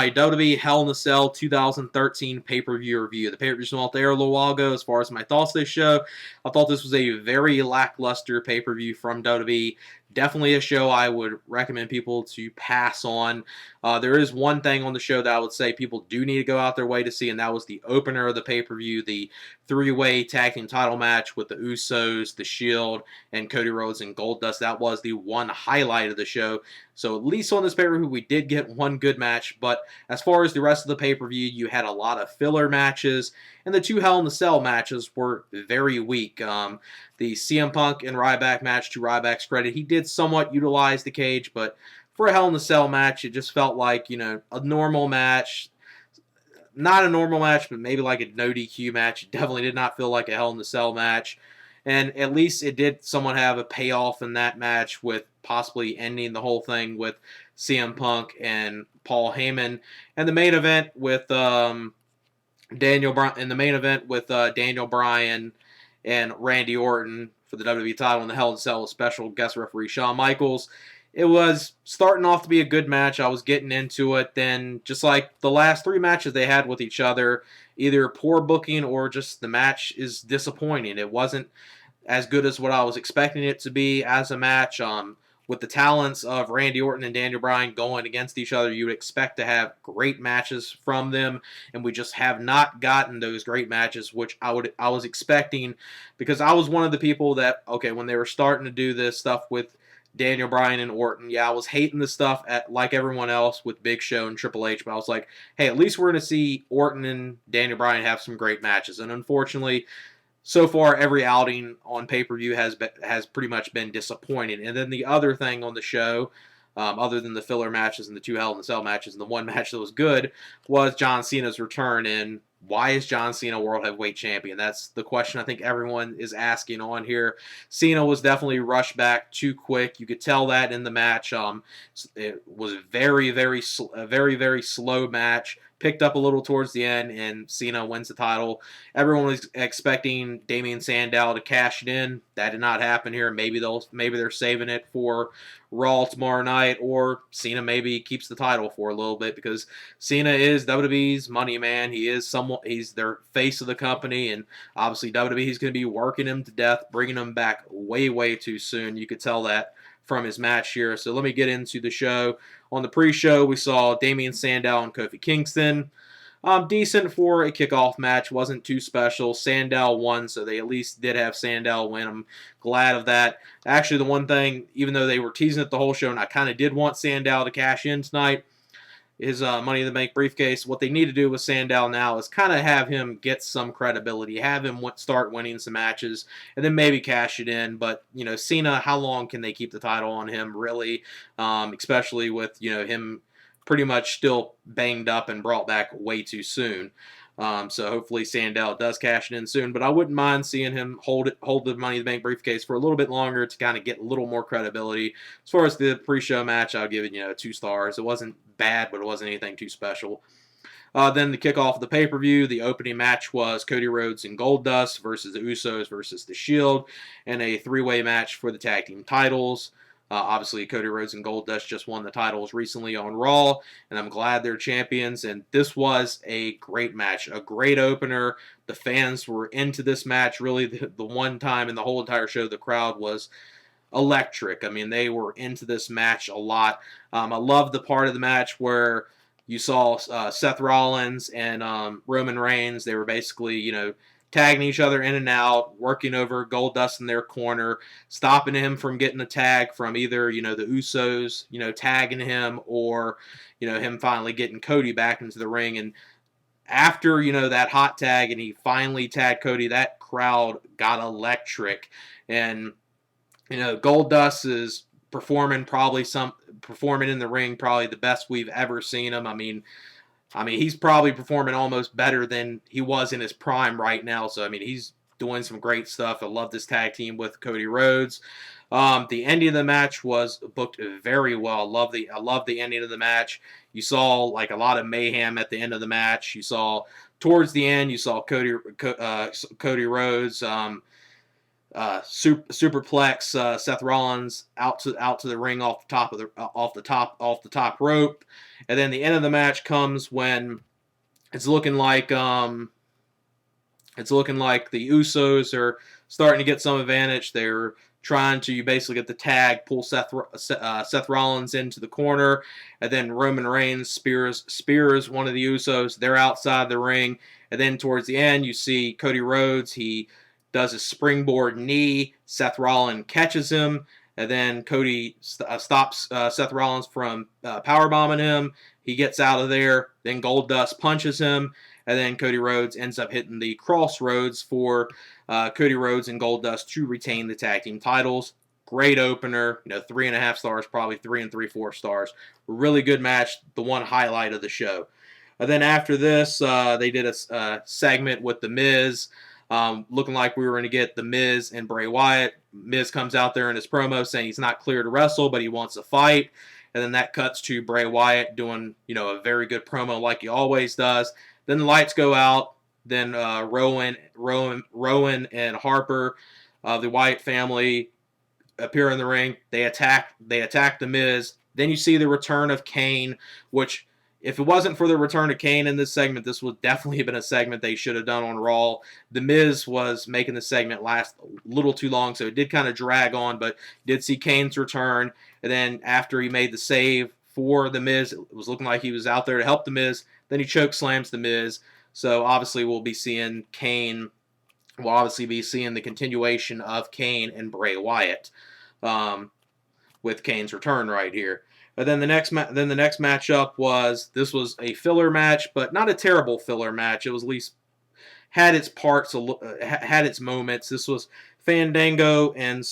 My WWE Hell in a Cell 2013 pay-per-view review. The pay-per-view went off the air a little while ago. As far as my thoughts of this show, I thought this was a very lackluster pay-per-view from WWE. Definitely a show I would recommend people to pass on. There is one thing on the show that I would say people do need to go out their way to see, and that was the opener of the pay-per-view, the three-way tag team title match with the Usos, The Shield, and Cody Rhodes and Goldust. That was the one highlight of the show. So at least on this pay-per-view, we did get one good match, but as far as the rest of the pay-per-view, you had a lot of filler matches, and the two Hell in the Cell matches were very weak. The CM Punk and Ryback match, to Ryback's credit, he did somewhat utilize the cage, but for a Hell in the Cell match, it just felt like, a normal match. Not a normal match, but maybe like a no DQ match. It definitely did not feel like a Hell in the Cell match. And at least it did somewhat have a payoff in that match with possibly ending the whole thing with CM Punk and Paul Heyman. And the main event with Daniel Bryan and Randy Orton for the WWE title in the Hell in a Cell with special guest referee Shawn Michaels. It was starting off to be a good match. I was getting into it. Then, just like the last three matches they had with each other, either poor booking or just the match is disappointing. It wasn't as good as what I was expecting it to be as a match. With the talents of Randy Orton and Daniel Bryan going against each other, you would expect to have great matches from them, and we just have not gotten those great matches, which I was expecting, because I was one of the people that, when they were starting to do this stuff with Daniel Bryan and Orton, I was hating the stuff like everyone else with Big Show and Triple H, but I was like, hey, at least we're going to see Orton and Daniel Bryan have some great matches, and unfortunately, so far, every outing on pay-per-view has pretty much been disappointing. And then the other thing on the show, other than the filler matches and the two Hell in a Cell matches, and the one match that was good, was John Cena's return. And why is John Cena World Heavyweight Champion? That's the question I think everyone is asking on here. Cena was definitely rushed back too quick. You could tell that in the match. It was a very, very slow match. Picked up a little towards the end, and Cena wins the title. Everyone was expecting Damian Sandow to cash it in. That did not happen here. Maybe they're saving it for Raw tomorrow night, or Cena maybe keeps the title for a little bit, because Cena is WWE's money man. He's their face of the company, and obviously WWE's going to be working him to death, bringing him back way too soon. You could tell that from his match here. So let me get into the show. On the pre-show, we saw Damian Sandow and Kofi Kingston. Decent for a kickoff match. Wasn't too special. Sandow won, so they at least did have Sandow win. I'm glad of that. Actually, the one thing, even though they were teasing it the whole show, and I kind of did want Sandow to cash in tonight, his Money in the Bank briefcase. What they need to do with Sandow now is kind of have him get some credibility, have him start winning some matches, and then maybe cash it in. But, Cena, how long can they keep the title on him, really? Especially with, him pretty much still banged up and brought back way too soon. So hopefully Sandow does cash it in soon, but I wouldn't mind seeing him hold the Money in the Bank briefcase for a little bit longer to kind of get a little more credibility. As far as the pre-show match, I'll give it 2 stars. It wasn't bad, but it wasn't anything too special. Then the kickoff of the pay-per-view, the opening match was Cody Rhodes and Goldust versus the Usos versus The Shield, and a 3-way match for the tag team titles. Obviously, Cody Rhodes and Goldust just won the titles recently on Raw, and I'm glad they're champions. And this was a great match, a great opener. The fans were into this match. Really, the one time in the whole entire show the crowd was electric. I mean, they were into this match a lot. I love the part of the match where you saw Seth Rollins and Roman Reigns. They were basically, tagging each other in and out, working over Goldust in their corner, stopping him from getting a tag from either, the Usos, tagging him, or, him finally getting Cody back into the ring. And after, that hot tag and he finally tagged Cody, that crowd got electric. And, Goldust is performing in the ring probably the best we've ever seen him. I mean, he's probably performing almost better than he was in his prime right now. So, he's doing some great stuff. I love this tag team with Cody Rhodes. The ending of the match was booked very well. I love the ending of the match. You saw like a lot of mayhem at the end of the match. You saw towards the end, you saw Cody Rhodes superplex Seth Rollins out to the ring off the top rope, and then the end of the match comes when it's looking like the Usos are starting to get some advantage. They're trying to basically get the tag, pull Seth Rollins into the corner, and then Roman Reigns spears one of the Usos. They're outside the ring, and then towards the end, you see Cody Rhodes. He does a springboard knee. Seth Rollins catches him, and then Cody stops Seth Rollins from powerbombing him. He gets out of there. Then Goldust punches him, and then Cody Rhodes ends up hitting the crossroads for Cody Rhodes and Goldust to retain the tag team titles. Great opener, 3.5 stars, probably 3 3/4 stars. Really good match, the one highlight of the show. And then after this, they did a segment with The Miz, looking like we were going to get The Miz and Bray Wyatt. Miz comes out there in his promo saying he's not clear to wrestle, but he wants to fight. And then that cuts to Bray Wyatt doing, a very good promo like he always does. Then the lights go out. Then Rowan and Harper, the Wyatt family, appear in the ring. They attack The Miz. Then you see the return of Kane, which, if it wasn't for the return of Kane in this segment, this would definitely have been a segment they should have done on Raw. The Miz was making the segment last a little too long, so it did kind of drag on, but did see Kane's return. And then after he made the save for The Miz, it was looking like he was out there to help The Miz. Then he choke slams The Miz. So obviously we'll be seeing Kane. We'll obviously be seeing the continuation of Kane and Bray Wyatt with Kane's return right here. And then the next matchup was a filler match, but not a terrible filler match. It was at least had its parts, had its moments. This was Fandango and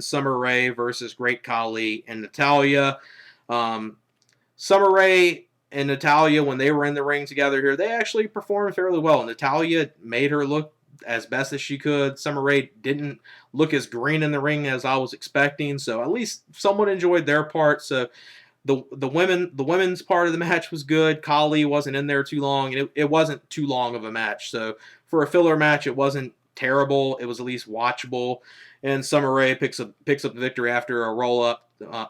Summer Rae versus Great Khali and Natalya. Summer Rae and Natalya, when they were in the ring together here, they actually performed fairly well. Natalya made her look as best as she could. Summer Rae didn't look as green in the ring as I was expecting, so at least someone enjoyed their part. So the women's part of the match was good. Khali wasn't in there too long, and it wasn't too long of a match. So for a filler match, it wasn't terrible. It was at least watchable. And Summer Rae picks up the victory after a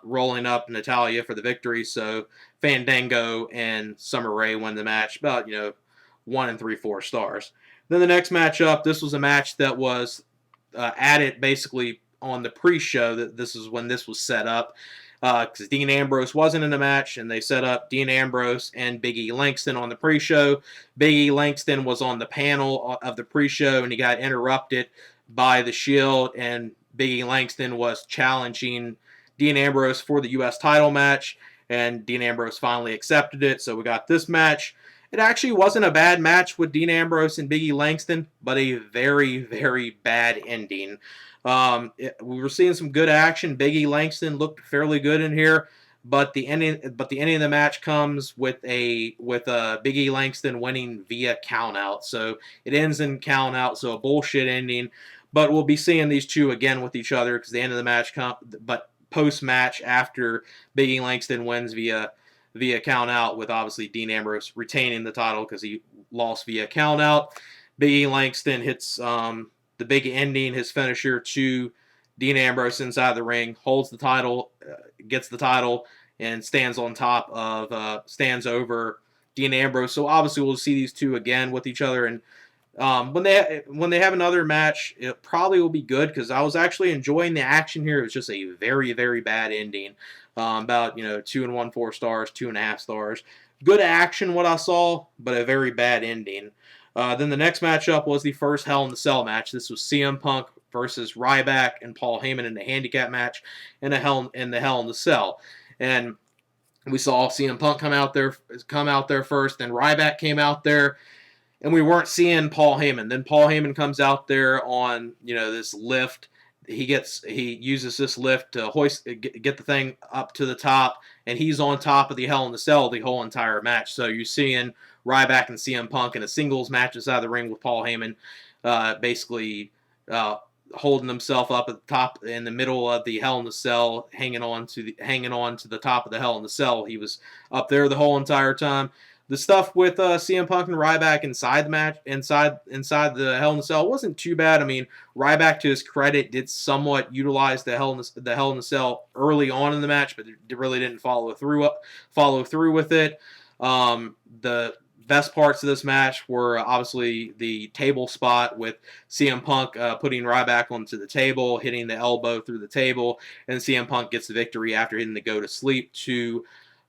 rolling up Natalya for the victory. So Fandango and Summer Rae win the match, about 1 3/4 stars. Then the next matchup, this was a match that was added basically on the pre-show. That this is when this was set up, because Dean Ambrose wasn't in the match, and they set up Dean Ambrose and Big E Langston on the pre-show. Big E Langston was on the panel of the pre-show, and he got interrupted by the Shield, and Big E Langston was challenging Dean Ambrose for the U.S. title match, and Dean Ambrose finally accepted it. So we got this match. It actually wasn't a bad match with Dean Ambrose and Big E Langston, but a very, very bad ending. We were seeing some good action. Big E Langston looked fairly good in here, but the ending of the match comes with Big E Langston winning via countout. So it ends in countout. So a bullshit ending. But we'll be seeing these two again with each other because the end of the match but post-match after Big E Langston wins via count out, with obviously Dean Ambrose retaining the title because he lost via count out. Big E Langston hits the big ending, his finisher, to Dean Ambrose inside the ring, holds the title, gets the title, and stands over Dean Ambrose. So obviously we'll see these two again with each other, and when they have another match, it probably will be good because I was actually enjoying the action here. It was just a very, very bad ending. About 2 1/4 stars, 2.5 stars. Good action, what I saw, but a very bad ending. Then the next matchup was the first Hell in the Cell match. This was CM Punk versus Ryback and Paul Heyman in the handicap match in the Hell in the Cell. And we saw CM Punk come out there first, and Ryback came out there. And we weren't seeing Paul Heyman. Then Paul Heyman comes out there on this lift. He uses this lift to get the thing up to the top, and he's on top of the Hell in the Cell the whole entire match. So you're seeing Ryback and CM Punk in a singles match inside the ring with Paul Heyman, basically holding himself up at the top in the middle of the Hell in the Cell, hanging on to the top of the Hell in the Cell. He was up there the whole entire time. The stuff with CM Punk and Ryback inside the match, inside the Hell in a Cell, wasn't too bad. I mean, Ryback, to his credit, did somewhat utilize the Hell in a Cell early on in the match, but it really didn't follow through with it. The best parts of this match were obviously the table spot with CM Punk putting Ryback onto the table, hitting the elbow through the table, and CM Punk gets the victory after hitting the go to sleep to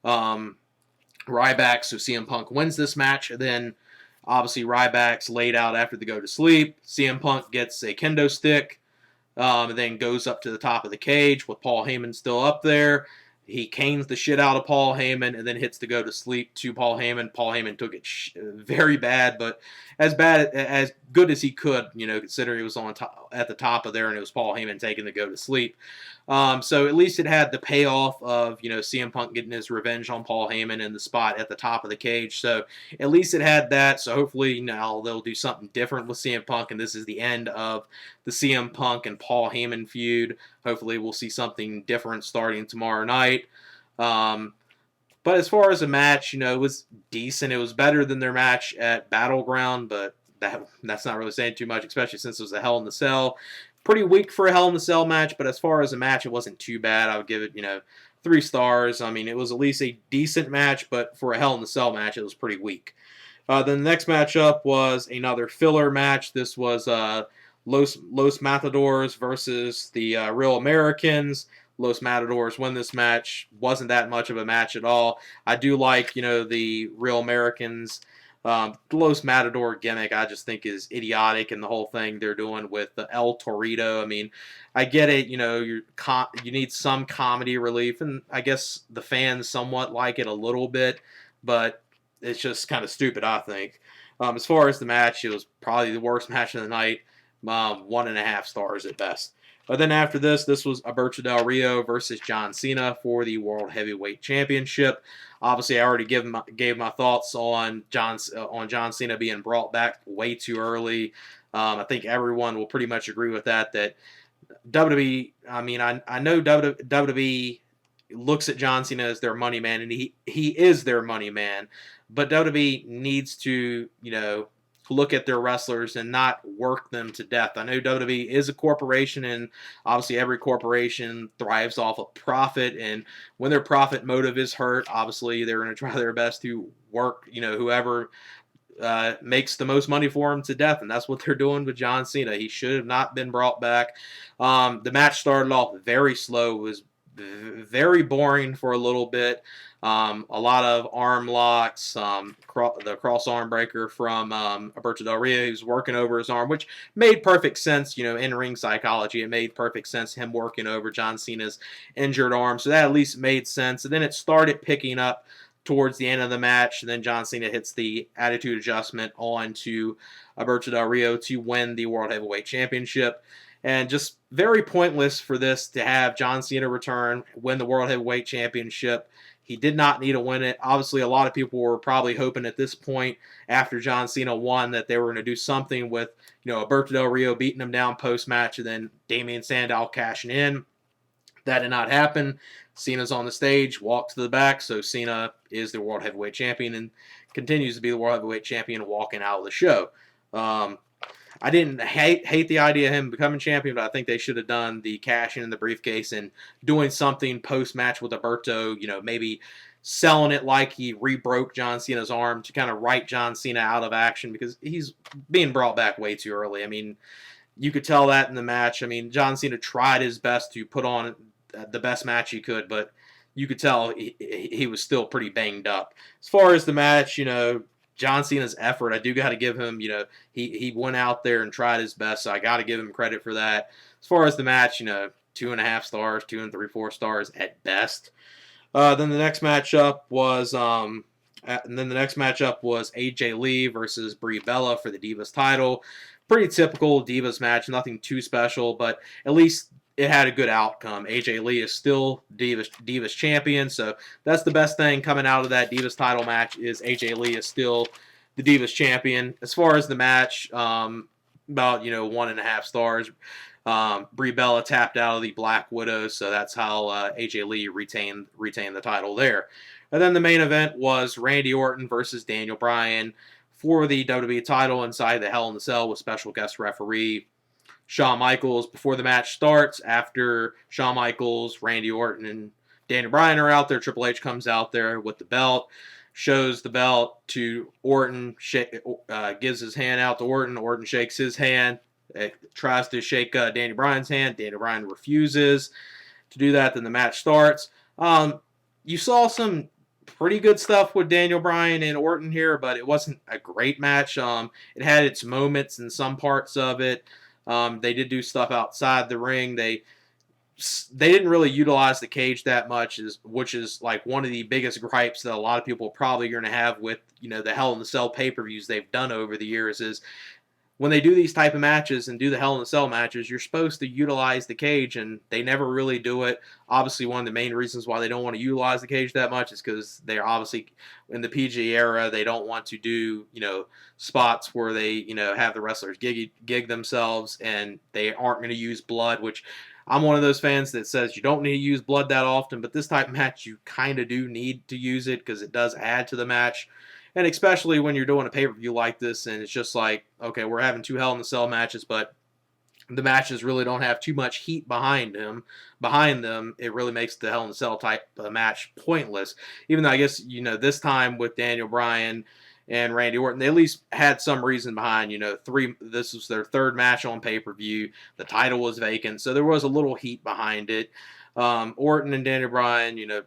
Ryback. So CM Punk wins this match. And then obviously Ryback's laid out after the go to sleep. CM Punk gets a kendo stick, and then goes up to the top of the cage with Paul Heyman still up there. He canes the shit out of Paul Heyman and then hits the go to sleep to Paul Heyman. Paul Heyman took it very bad, but as good as he could, considering he was at the top of there and it was Paul Heyman taking the go to sleep. So at least it had the payoff of, CM Punk getting his revenge on Paul Heyman in the spot at the top of the cage. So at least it had that. So hopefully now they'll do something different with CM Punk, and this is the end of the CM Punk and Paul Heyman feud. Hopefully we'll see something different starting tomorrow night. But as far as a match, it was decent. It was better than their match at Battleground, but that's not really saying too much, especially since it was a Hell in a Cell. Pretty weak for a Hell in a Cell match, but as far as a match, it wasn't too bad. I would give it, 3 stars. I mean, it was at least a decent match, but for a Hell in a Cell match, it was pretty weak. Then the next matchup was another filler match. This was Los Matadors versus the Real Americans. Los Matadors win this match. Wasn't that much of a match at all. I do like, the Real Americans. The Los Matador gimmick, I just think, is idiotic, and the whole thing they're doing with the El Torito. I mean, I get it. You need some comedy relief, and I guess the fans somewhat like it a little bit, but it's just kind of stupid, I think. As far as the match, it was probably the worst match of the night. 1.5 stars at best. But then after this was Alberto Del Rio versus John Cena for the World Heavyweight Championship. Obviously, I already gave my thoughts on John Cena being brought back way too early. I think everyone will pretty much agree with that. That WWE, I mean, I know WWE looks at John Cena as their money man, and he is their money man. But WWE needs to, look at their wrestlers and not work them to death. I know WWE is a corporation, and obviously every corporation thrives off of profit, and when their profit motive is hurt, obviously they're going to try their best to work, whoever makes the most money for him to death, and that's what they're doing with John Cena. He should have not been brought back. The match started off very slow. It was very boring for a little bit. A lot of arm locks, the cross arm breaker from Alberto Del Rio, who's working over his arm, which made perfect sense, in ring psychology. It made perfect sense, him working over John Cena's injured arm. So that at least made sense. And then it started picking up towards the end of the match, and then John Cena hits the attitude adjustment on to Alberto Del Rio to win the World Heavyweight Championship. And just very pointless for this to have John Cena return, win the World Heavyweight Championship. He did not need to win it. Obviously, a lot of people were probably hoping at this point, after John Cena won, that they were going to do something with, Alberto Del Rio beating him down post-match and then Damian Sandow cashing in. That did not happen. Cena's on the stage, walks to the back, so Cena is the World Heavyweight Champion and continues to be the World Heavyweight Champion walking out of the show. I didn't hate the idea of him becoming champion, but I think they should have done the cashing in the briefcase and doing something post-match with Alberto, maybe selling it like he re-broke John Cena's arm to kind of write John Cena out of action, because he's being brought back way too early. I mean, you could tell that in the match. I mean, John Cena tried his best to put on the best match he could, but you could tell he was still pretty banged up. As far as the match, John Cena's effort, I do got to give him, he went out there and tried his best, so I got to give him credit for that. As far as the match, 2.5 stars, 2 3/4 stars at best. Then the next matchup was AJ Lee versus Brie Bella for the Divas title. Pretty typical Divas match, nothing too special, but at least it had a good outcome. AJ Lee is still Divas champion, so that's the best thing coming out of that Divas title match, is AJ Lee is still the Divas champion. As far as the match, about 1.5 stars. Brie Bella tapped out of the Black Widow, so that's how AJ Lee retained the title there. And then the main event was Randy Orton versus Daniel Bryan for the WWE title inside the Hell in the Cell with special guest referee Shawn Michaels. Before the match starts, after Shawn Michaels, Randy Orton, and Daniel Bryan are out there, Triple H comes out there with the belt, shows the belt to Orton, gives his hand out to Orton. Orton shakes his hand, tries to shake Daniel Bryan's hand. Daniel Bryan refuses to do that. Then the match starts. You saw some pretty good stuff with Daniel Bryan and Orton here, but it wasn't a great match. It had its moments in some parts of it. They did do stuff outside the ring. They didn't really utilize the cage that much, which is like one of the biggest gripes that a lot of people are probably going to have with the Hell in the Cell pay-per-views they've done over the years. Is when they do these type of matches and do the Hell in the Cell matches, you're supposed to utilize the cage, and they never really do it. Obviously, one of the main reasons why they don't want to utilize the cage that much is because they're obviously in the PG era. They don't want to do spots where they have the wrestlers gig themselves, and they aren't going to use blood. Which I'm one of those fans that says you don't need to use blood that often, but this type of match you kind of do need to use it because it does add to the match. And especially when you're doing a pay-per-view like this, and it's just like, okay, we're having two Hell in the Cell matches, but the matches really don't have too much heat behind them. It really makes the Hell in the Cell type match pointless. Even though I guess, this time with Daniel Bryan and Randy Orton, they at least had some reason behind, this was their third match on pay-per-view. The title was vacant, so there was a little heat behind it. Orton and Daniel Bryan,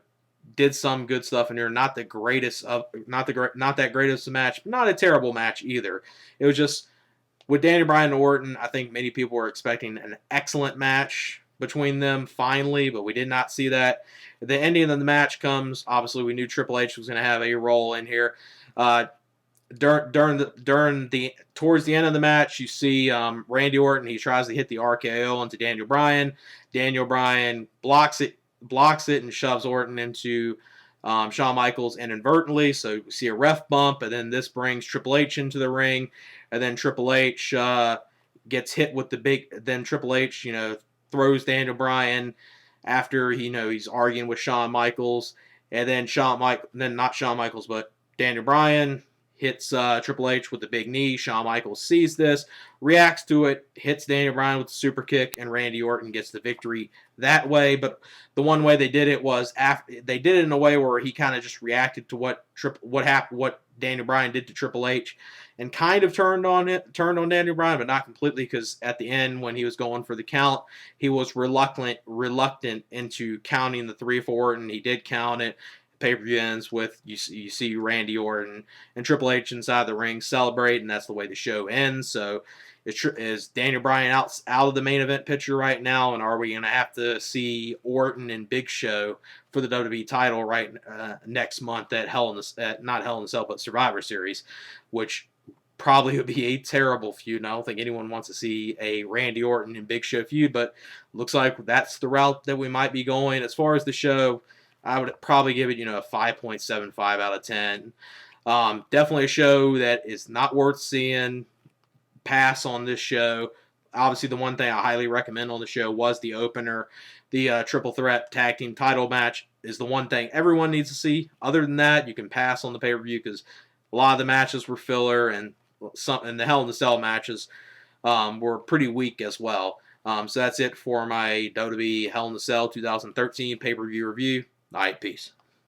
did some good stuff in here. Not that greatest match, but not a terrible match either. It was just with Daniel Bryan and Orton, I think many people were expecting an excellent match between them finally, but we did not see that. The ending of the match comes. Obviously, we knew Triple H was going to have a role in here. Towards the end of the match, you see Randy Orton. He tries to hit the RKO onto Daniel Bryan. Daniel Bryan blocks it and shoves Orton into Shawn Michaels inadvertently. So we see a ref bump, and then this brings Triple H into the ring, and then Triple H gets hit with the big. Then Triple H, throws Daniel Bryan after he's arguing with Shawn Michaels, and then not Shawn Michaels, but Daniel Bryan hits Triple H with the big knee. Shawn Michaels sees this, reacts to it, hits Daniel Bryan with the super kick, and Randy Orton gets the victory that way. But the one way they did it was they did it in a way where he kind of just reacted to what Daniel Bryan did to Triple H, and kind of turned on Daniel Bryan, but not completely, because at the end when he was going for the count, he was reluctant into counting the 3 for Orton. He did count it. Pay-per-view ends with you see Randy Orton and Triple H inside the ring celebrate, and that's the way the show ends. So is Daniel Bryan out of the main event picture right now, and are we going to have to see Orton and Big Show for the WWE title next month at not Hell in the Cell, but Survivor Series, which probably would be a terrible feud, and I don't think anyone wants to see a Randy Orton and Big Show feud, but looks like that's the route that we might be going. As far as the show, I would probably give it, a 5.75 out of 10. Definitely a show that is not worth seeing. Pass on this show. Obviously, the one thing I highly recommend on the show was the opener. The triple threat tag team title match is the one thing everyone needs to see. Other than that, you can pass on the pay-per-view because a lot of the matches were filler, and the Hell in the Cell matches were pretty weak as well. So that's it for my WWE Hell in the Cell 2013 pay-per-view review. All right, peace.